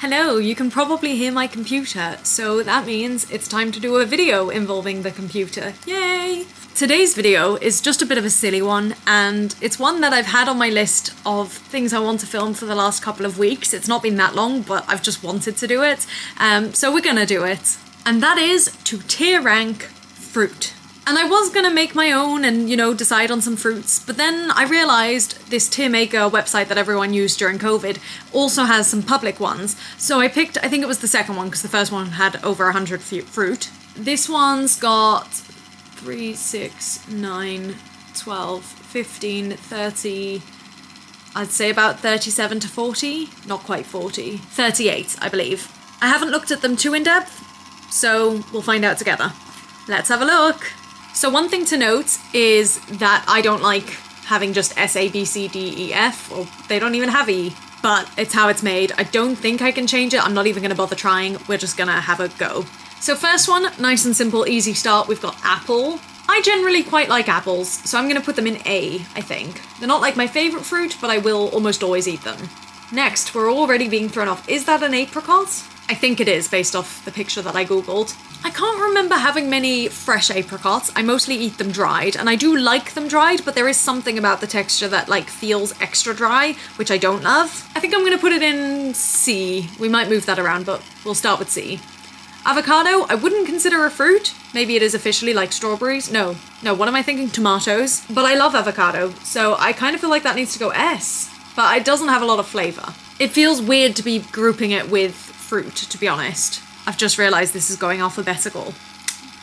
Hello, you can probably hear my computer, so that means it's time to do a video involving the computer. Yay! Today's video is just a bit of a silly one, and it's one that I've had on my list of things I want to film for the last couple of weeks. It's not been that long, but I've just wanted to do it, so we're gonna do it. And that is to tier rank fruit. And I was gonna make my own and, decide on some fruits, but then I realized this tier maker website that everyone used during COVID also has some public ones. So I picked, I think it was the second one, because the first one had over 100 fruit. This one's got 3, 6, 9, 12, 15, 30, I'd say about 37 to 40, not quite 40, 38, I believe. I haven't looked at them too in depth, so we'll find out together. Let's have a look. So one thing to note is that I don't like having just S, A, B, C, D, E, F, or they don't even have E, but it's how it's made. I don't think I can change it. I'm not even gonna bother trying. We're just gonna have a go. So first one, nice and simple, easy start. We've got apple. I generally quite like apples, so I'm gonna put them in A, I think. They're not like my favorite fruit, but I will almost always eat them. Next, we're already being thrown off. Is that an apricot? I think it is, based off the picture that I googled. I can't remember having many fresh apricots. I mostly eat them dried, and I do like them dried, but there is something about the texture that feels extra dry, which I don't love. I think I'm gonna put it in C. We might move that around, but we'll start with C. Avocado, I wouldn't consider a fruit. Maybe it is officially like strawberries. No, what am I thinking? Tomatoes. But I love avocado, so I kind of feel like that needs to go S. But it doesn't have a lot of flavor. It feels weird to be grouping it with fruit, to be honest. I've just realized this is going alphabetical.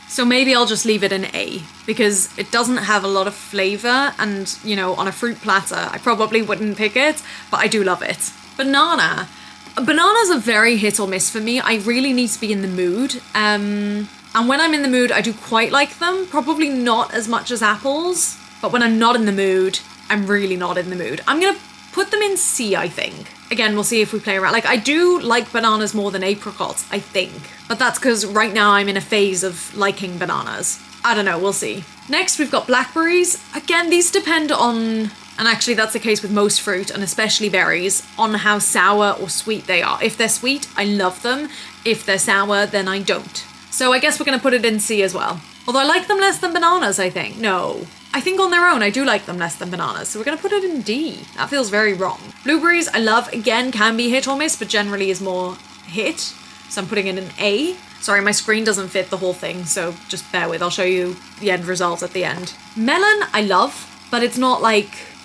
So maybe I'll just leave it in A, because it doesn't have a lot of flavor, and, on a fruit platter, I probably wouldn't pick it, but I do love it. Banana. Bananas are very hit or miss for me. I really need to be in the mood. And when I'm in the mood, I do quite like them. Probably not as much as apples, but when I'm not in the mood, I'm really not in the mood. I'm gonna put them in C, I think. Again, we'll see if we play around. I do like bananas more than apricots, I think. But that's because right now I'm in a phase of liking bananas. I don't know, we'll see. Next, we've got blackberries. Again, these depend on, and actually that's the case with most fruit, and especially berries, on how sour or sweet they are. If they're sweet, I love them. If they're sour, then I don't. So I guess we're gonna put it in C as well. Although I like them less than bananas, I think. No. I think on their own, I do like them less than bananas, so we're gonna put it in D. That feels very wrong. Blueberries, I love, again, can be hit or miss, but generally is more hit. So I'm putting it in A. Sorry, my screen doesn't fit the whole thing, so just bear with, I'll show you the end result at the end. Melon, I love, but it's not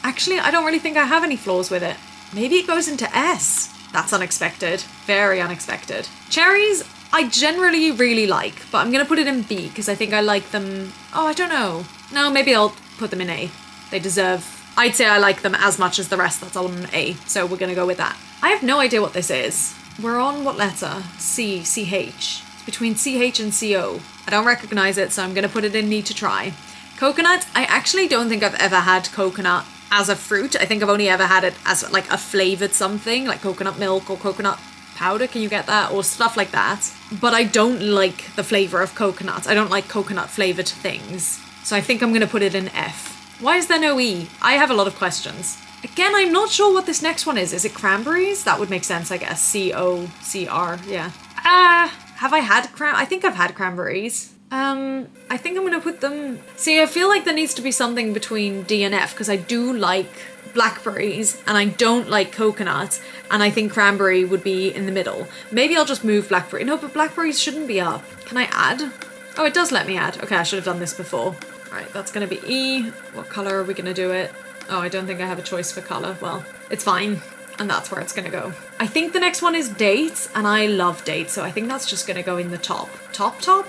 actually, I don't really think I have any flaws with it. Maybe it goes into S. That's unexpected, very unexpected. Cherries, I generally really like, but I'm gonna put it in B because I think I like them. Oh, I don't know. No, maybe I'll put them in A. They deserve, I'd say I like them as much as the rest that's on A, so we're gonna go with that. I have no idea what this is. We're on what letter? C, CH. It's between CH and CO. I don't recognize it, so I'm gonna put it in need to try. Coconut, I actually don't think I've ever had coconut as a fruit. I think I've only ever had it as a flavored something, like coconut milk or coconut powder, can you get that? Or stuff like that. But I don't like the flavor of coconut. I don't like coconut flavored things. So I think I'm gonna put it in F. Why is there no E? I have a lot of questions. Again, I'm not sure what this next one is. Is it cranberries? That would make sense, I guess. C-O-C-R, yeah. Have I had I think I've had cranberries. I think I'm gonna put them... See, I feel like there needs to be something between D and F, because I do like blackberries and I don't like coconut, and I think cranberry would be in the middle. Maybe I'll just move blackberry. No, but blackberries shouldn't be up. Can I add? Oh, it does let me add. Okay, I should have done this before. Right, that's gonna be E. What color are we gonna do it? Oh, I don't think I have a choice for color. Well, it's fine. And that's where it's gonna go. I think the next one is dates, and I love dates, so I think that's just gonna go in the top. Top?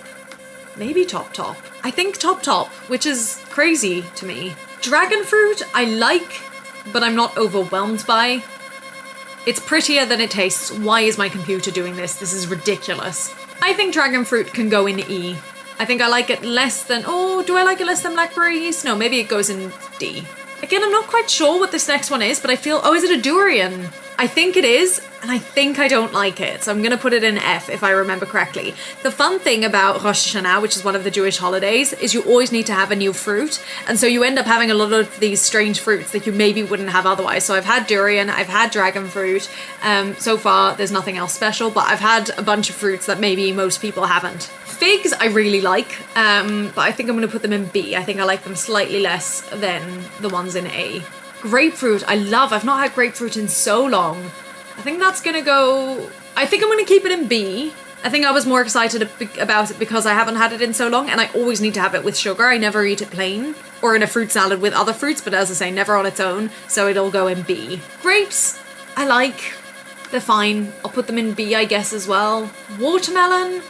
Maybe top. I think top, which is crazy to me. Dragon fruit, I like, but I'm not overwhelmed by. It's prettier than it tastes. Why is my computer doing this? This is ridiculous. I think dragon fruit can go in E. I think I like it less than, do I like it less than blackberries? No, maybe it goes in D. Again, I'm not quite sure what this next one is, but I feel, is it a durian? I think it is, and I think I don't like it, so I'm gonna put it in F if I remember correctly. The fun thing about Rosh Hashanah, which is one of the Jewish holidays, is you always need to have a new fruit, and so you end up having a lot of these strange fruits that you maybe wouldn't have otherwise. So I've had durian, I've had dragon fruit, so far there's nothing else special, but I've had a bunch of fruits that maybe most people haven't. Figs I really like, but I think I'm gonna put them in B. I think I like them slightly less than the ones in A. Grapefruit, I love. I've not had grapefruit in so long. I think that's gonna go... I think I'm gonna keep it in B. I think I was more excited about it because I haven't had it in so long, and I always need to have it with sugar. I never eat it plain or in a fruit salad with other fruits, but as I say, never on its own, so it'll go in B. Grapes, I like. They're fine. I'll put them in B, I guess, as well. Watermelon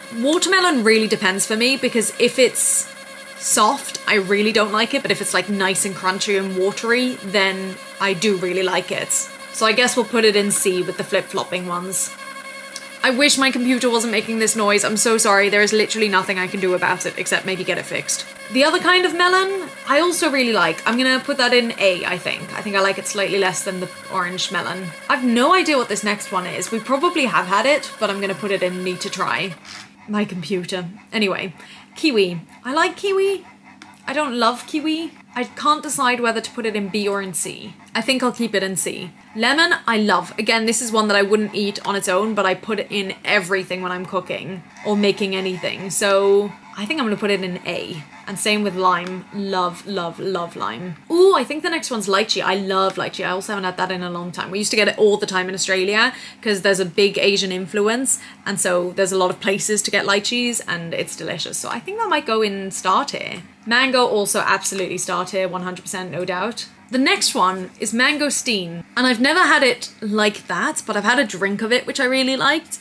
really depends for me, because if it's soft, I really don't like it, but if it's like nice and crunchy and watery, then I do really like it. So I guess we'll put it in C with the flip-flopping ones. I wish my computer wasn't making this noise. I'm so sorry. There is literally nothing I can do about it except maybe get it fixed. The other kind of melon, I also really like. I'm gonna put that in A, I think. I think I like it slightly less than the orange melon. I've no idea what this next one is. We probably have had it, but I'm gonna put it in need to try. My computer. Anyway, kiwi. I like kiwi. I don't love kiwi. I can't decide whether to put it in B or in C. I think I'll keep it in C. Lemon, I love. Again, this is one that I wouldn't eat on its own, but I put it in everything when I'm cooking or making anything. So I think I'm gonna put it in A. And same with lime. Love, love, love lime. Ooh, I think the next one's lychee. I love lychee. I also haven't had that in a long time. We used to get it all the time in Australia because there's a big Asian influence. And so there's a lot of places to get lychees and it's delicious. So I think that might go in star tier. Mango also absolutely star tier, 100% no doubt. The next one is mangosteen, and I've never had it like that, but I've had a drink of it, which I really liked,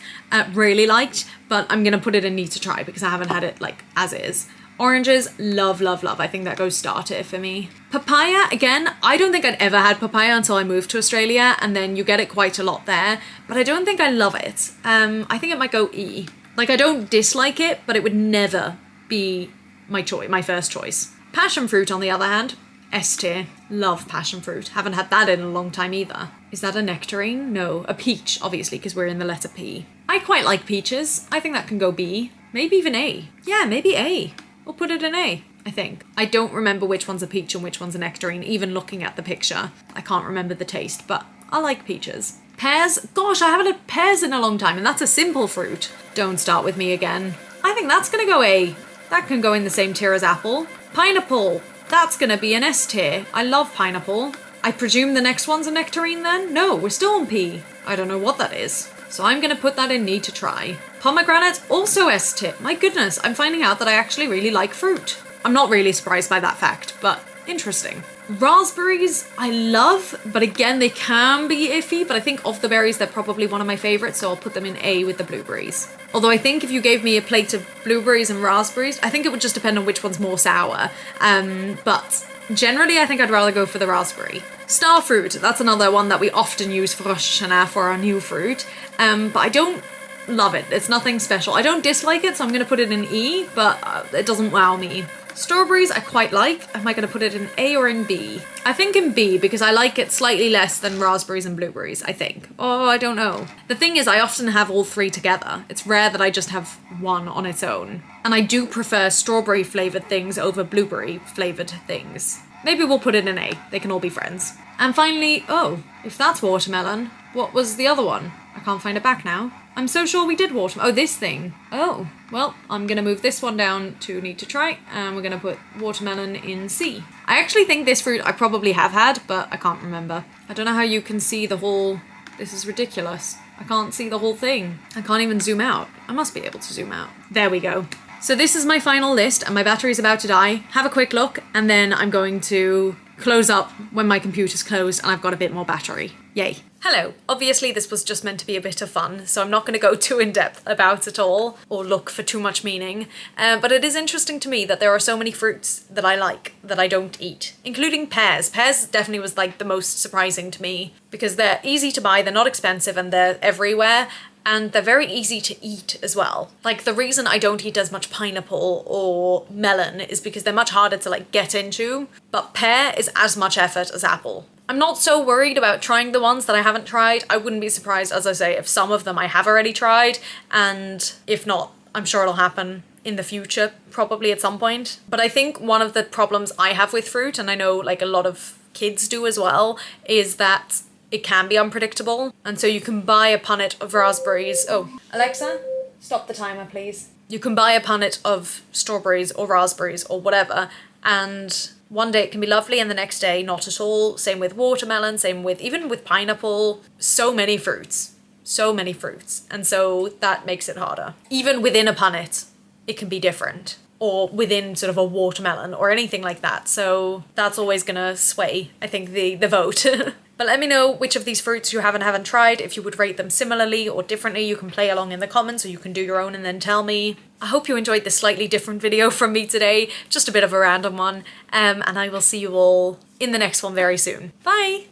but I'm gonna put it in need to try because I haven't had it like as is. Oranges, love, love, love. I think that goes star tier for me. Papaya, again, I don't think I'd ever had papaya until I moved to Australia, and then you get it quite a lot there, but I don't think I love it. I think it might go E. Like, I don't dislike it, but it would never be my first choice. Passion fruit, on the other hand, S tier. Love passion fruit. Haven't had that in a long time either. Is that a nectarine? No, a peach, obviously, because we're in the letter P. I quite like peaches. I think that can go B. Maybe even A. Yeah, maybe A. We'll put it in A, I think. I don't remember which one's a peach and which one's a nectarine, even looking at the picture. I can't remember the taste, but I like peaches. Pears? Gosh, I haven't had pears in a long time, and that's a simple fruit. Don't start with me again. I think that's gonna go A. That can go in the same tier as apple. Pineapple. That's gonna be an S tier. I love pineapple. I presume the next one's a nectarine then? No, we're still on P. I don't know what that is. So I'm gonna put that in need to try. Pomegranate, also S tier. My goodness, I'm finding out that I actually really like fruit. I'm not really surprised by that fact, but interesting. Raspberries, I love, but again, they can be iffy, but I think of the berries, they're probably one of my favorites, so I'll put them in A with the blueberries. Although I think if you gave me a plate of blueberries and raspberries, I think it would just depend on which one's more sour. But generally, I think I'd rather go for the raspberry. Star fruit, that's another one that we often use for Rosh Hashanah for our new fruit, but I don't love it. It's nothing special. I don't dislike it, so I'm going to put it in E, but it doesn't wow me. Strawberries I quite like. Am I going to put it in A or in B? I think in B because I like it slightly less than raspberries and blueberries, I think. Oh, I don't know. The thing is, I often have all three together. It's rare that I just have one on its own. And I do prefer strawberry flavoured things over blueberry flavoured things. Maybe we'll put it in A. They can all be friends. And finally, oh, if that's watermelon, what was the other one? I can't find it back now. I'm so sure we did watermelon. Oh, this thing. Oh, well, I'm going to move this one down to need to try, and we're going to put watermelon in C. I actually think this fruit I probably have had, but I can't remember. I don't know how you can see the whole... This is ridiculous. I can't see the whole thing. I can't even zoom out. I must be able to zoom out. There we go. So this is my final list, and my battery's about to die. Have a quick look, and then I'm going to close up when my computer's closed and I've got a bit more battery. Yay. Hello. Obviously this was just meant to be a bit of fun, so I'm not going to go too in-depth about it all or look for too much meaning, but it is interesting to me that there are so many fruits that I like that I don't eat, including pears. Pears definitely was like the most surprising to me because they're easy to buy, they're not expensive, and they're everywhere. And they're very easy to eat as well. Like, the reason I don't eat as much pineapple or melon is because they're much harder to like get into, but pear is as much effort as apple. I'm not so worried about trying the ones that I haven't tried. I wouldn't be surprised, as I say, if some of them I have already tried, and if not, I'm sure it'll happen in the future, probably at some point. But I think one of the problems I have with fruit, and I know like a lot of kids do as well, is that it can be unpredictable. And so you can buy a punnet of raspberries. Oh, Alexa, stop the timer, please. You can buy a punnet of strawberries or raspberries or whatever, and one day it can be lovely and the next day not at all. Same with watermelon, same with even with pineapple. So many fruits. So many fruits. And so that makes it harder. Even within a punnet, it can be different. Or within sort of a watermelon or anything like that. So that's always gonna sway, I think, the vote. But let me know which of these fruits you haven't tried, if you would rate them similarly or differently. You can play along in the comments, or you can do your own and then tell me. I hope you enjoyed this slightly different video from me today, just a bit of a random one, and I will see you all in the next one very soon. Bye!